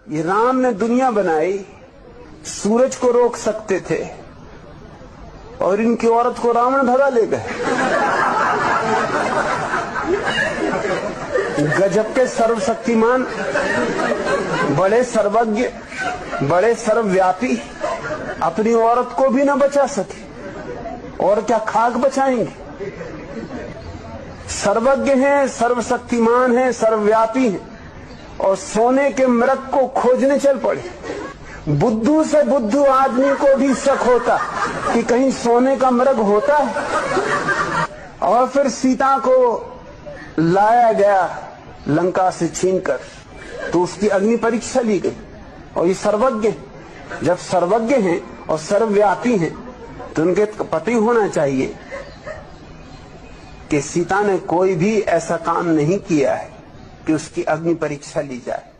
ये राम ने दुनिया बनाई, सूरज को रोक सकते थे और इनकी औरत को रावण भगा ले गए। गजब के सर्वशक्तिमान, बड़े सर्वज्ञ, बड़े सर्वव्यापी अपनी औरत को भी न बचा सके और क्या खाक बचाएंगे। सर्वज्ञ हैं, सर्वशक्तिमान हैं, सर्वव्यापी हैं और सोने के मृग को खोजने चल पड़े। बुद्धू से बुद्धू आदमी को भी शक होता कि कहीं सोने का मृग होता है। और फिर सीता को लाया गया लंका से छीनकर, तो उसकी अग्नि परीक्षा ली गई। और ये सर्वज्ञ, जब सर्वज्ञ हैं और सर्वव्यापी हैं तो उनके पता ही होना चाहिए कि सीता ने कोई भी ऐसा काम नहीं किया है कि उसकी अग्नि परीक्षा ली जाए।